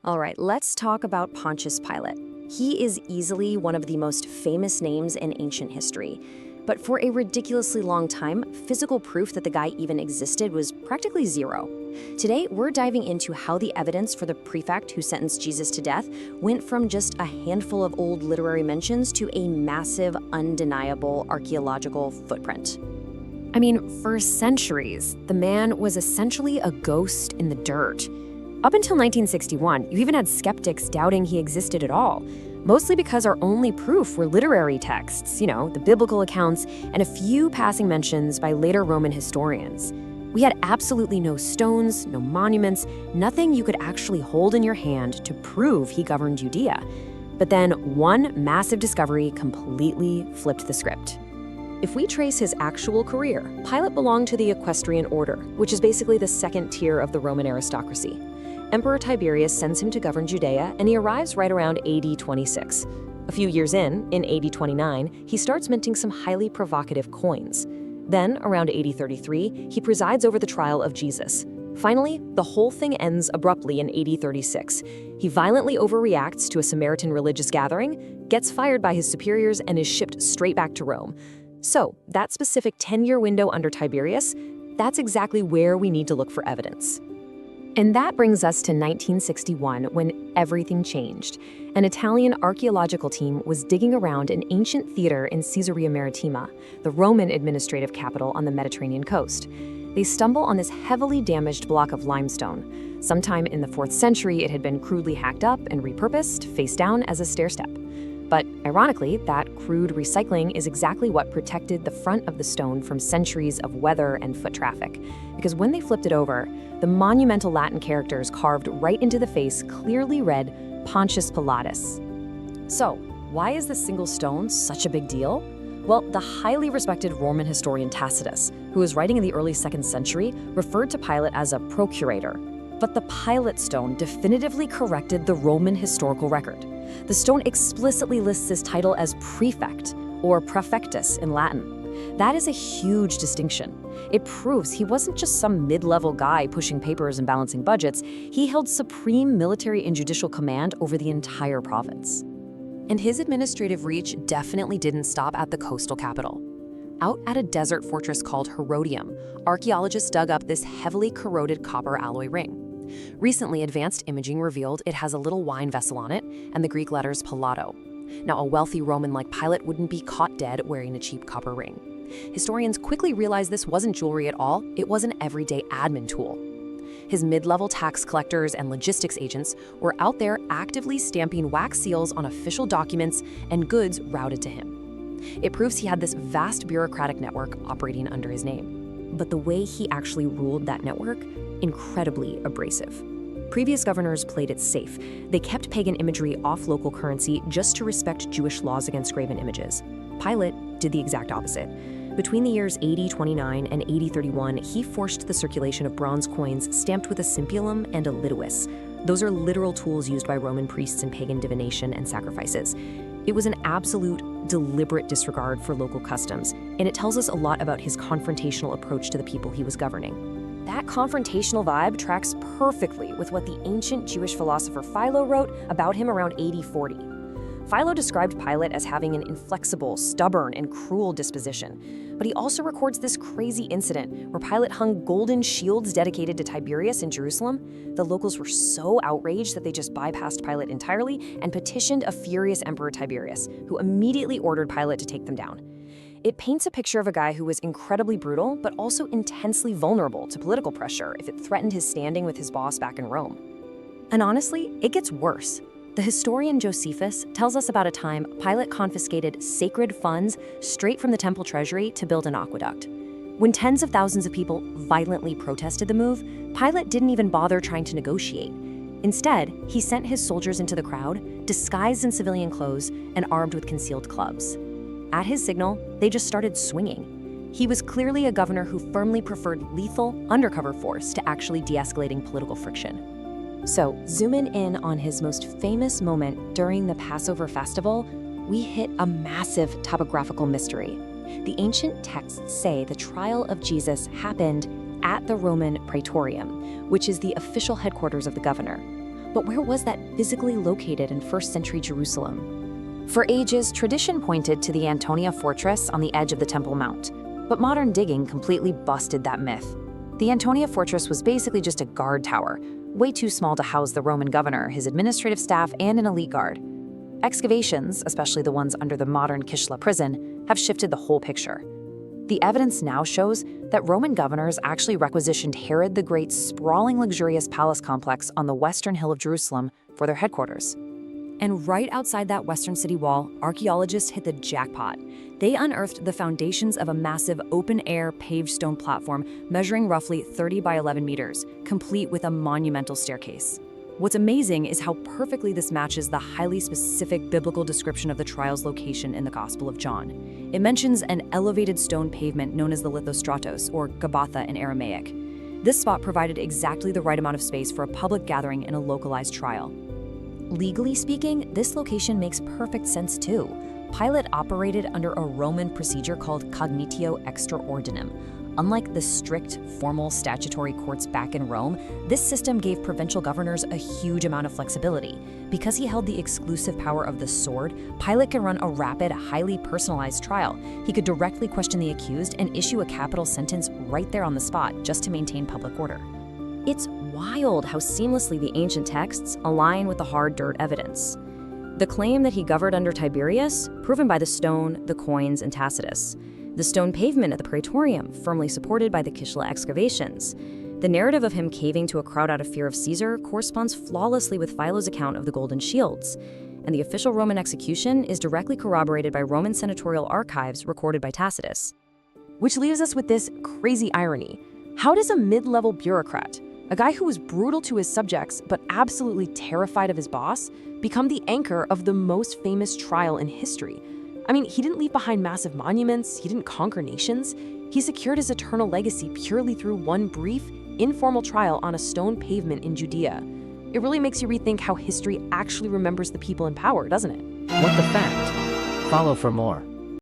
All right, let's talk about Pontius Pilate. He is easily one of the most famous names in ancient history. But for a ridiculously long time, physical proof that the guy even existed was practically zero. Today, we're diving into how the evidence for the prefect who sentenced Jesus to death went from just a handful of old literary mentions to a massive, undeniable archaeological footprint. I mean, for centuries, the man was essentially a ghost in the dirt. Up until 1961, you even had skeptics doubting he existed at all, mostly because our only proof were literary texts, the biblical accounts, and a few passing mentions by later Roman historians. We had absolutely no stones, no monuments, nothing you could actually hold in your hand to prove he governed Judea. But then one massive discovery completely flipped the script. If we trace his actual career, Pilate belonged to the equestrian order, which is basically the second tier of the Roman aristocracy. Emperor Tiberius sends him to govern Judea, and he arrives right around AD 26. A few years in AD 29, he starts minting some highly provocative coins. Then, around AD 33, he presides over the trial of Jesus. Finally, the whole thing ends abruptly in AD 36. He violently overreacts to a Samaritan religious gathering, gets fired by his superiors, and is shipped straight back to Rome. So, that specific 10-year window under Tiberius, that's exactly where we need to look for evidence. And that brings us to 1961, when everything changed. An Italian archaeological team was digging around an ancient theater in Caesarea Maritima, the Roman administrative capital on the Mediterranean coast. They stumble on this heavily damaged block of limestone. Sometime in the 4th century, it had been crudely hacked up and repurposed, face down as a stairstep. But ironically, that crude recycling is exactly what protected the front of the stone from centuries of weather and foot traffic. Because when they flipped it over, the monumental Latin characters carved right into the face clearly read Pontius Pilate. So, why is this single stone such a big deal? Well, the highly respected Roman historian Tacitus, who was writing in the early 2nd century, referred to Pilate as a procurator. But the Pilate Stone definitively corrected the Roman historical record. The stone explicitly lists his title as prefect, or prefectus in Latin. That is a huge distinction. It proves he wasn't just some mid-level guy pushing papers and balancing budgets. He held supreme military and judicial command over the entire province. And his administrative reach definitely didn't stop at the coastal capital. Out at a desert fortress called Herodium, archaeologists dug up this heavily corroded copper alloy ring. Recently, advanced imaging revealed it has a little wine vessel on it and the Greek letters Pilato. Now, a wealthy Roman like Pilate wouldn't be caught dead wearing a cheap copper ring. Historians quickly realized this wasn't jewelry at all, it was an everyday admin tool. His mid-level tax collectors and logistics agents were out there actively stamping wax seals on official documents and goods routed to him. It proves he had this vast bureaucratic network operating under his name. But the way he actually ruled that network, incredibly abrasive. Previous governors played it safe. They kept pagan imagery off local currency just to respect Jewish laws against graven images. Pilate did the exact opposite. Between the years AD 29 and AD 31, he forced the circulation of bronze coins stamped with a cimpium and a liduus. Those are literal tools used by Roman priests in pagan divination and sacrifices. It was an absolute, deliberate disregard for local customs, and it tells us a lot about his confrontational approach to the people he was governing. That confrontational vibe tracks perfectly with what the ancient Jewish philosopher Philo wrote about him around AD 40. Philo described Pilate as having an inflexible, stubborn, and cruel disposition. But he also records this crazy incident where Pilate hung golden shields dedicated to Tiberius in Jerusalem. The locals were so outraged that they just bypassed Pilate entirely and petitioned a furious Emperor Tiberius, who immediately ordered Pilate to take them down. It paints a picture of a guy who was incredibly brutal, but also intensely vulnerable to political pressure if it threatened his standing with his boss back in Rome. And honestly, it gets worse. The historian Josephus tells us about a time Pilate confiscated sacred funds straight from the temple treasury to build an aqueduct. When tens of thousands of people violently protested the move, Pilate didn't even bother trying to negotiate. Instead, he sent his soldiers into the crowd, disguised in civilian clothes and armed with concealed clubs. At his signal, they just started swinging. He was clearly a governor who firmly preferred lethal, undercover force to actually de-escalating political friction. So, zooming in on his most famous moment during the Passover festival, we hit a massive topographical mystery. The ancient texts say the trial of Jesus happened at the Roman Praetorium, which is the official headquarters of the governor. But where was that physically located in 1st century Jerusalem? For ages, tradition pointed to the Antonia fortress on the edge of the Temple Mount, but modern digging completely busted that myth. The Antonia fortress was basically just a guard tower, way too small to house the Roman governor, his administrative staff, and an elite guard. Excavations, especially the ones under the modern Kishla prison, have shifted the whole picture. The evidence now shows that Roman governors actually requisitioned Herod the Great's sprawling, luxurious palace complex on the western hill of Jerusalem for their headquarters. And right outside that western city wall, archaeologists hit the jackpot. They unearthed the foundations of a massive open-air paved stone platform measuring roughly 30 by 11 meters, complete with a monumental staircase. What's amazing is how perfectly this matches the highly specific biblical description of the trial's location in the Gospel of John. It mentions an elevated stone pavement known as the lithostratos, or Gabbatha in Aramaic. This spot provided exactly the right amount of space for a public gathering in a localized trial. Legally speaking, this location makes perfect sense too. Pilate operated under a Roman procedure called cognitio extra ordinem. Unlike the strict, formal statutory courts back in Rome, this system gave provincial governors a huge amount of flexibility. Because he held the exclusive power of the sword, Pilate could run a rapid, highly personalized trial. He could directly question the accused and issue a capital sentence right there on the spot, just to maintain public order. It's wild how seamlessly the ancient texts align with the hard dirt evidence. The claim that he governed under Tiberius, proven by the stone, the coins, and Tacitus. The stone pavement at the Praetorium, firmly supported by the Kishla excavations. The narrative of him caving to a crowd out of fear of Caesar corresponds flawlessly with Philo's account of the golden shields. And the official Roman execution is directly corroborated by Roman senatorial archives recorded by Tacitus. Which leaves us with this crazy irony. How does a mid-level bureaucrat, a guy who was brutal to his subjects but absolutely terrified of his boss, become the anchor of the most famous trial in history? I mean, he didn't leave behind massive monuments, he didn't conquer nations. He secured his eternal legacy purely through one brief, informal trial on a stone pavement in Judea. It really makes you rethink how history actually remembers the people in power, doesn't it? What the fact? Follow for more.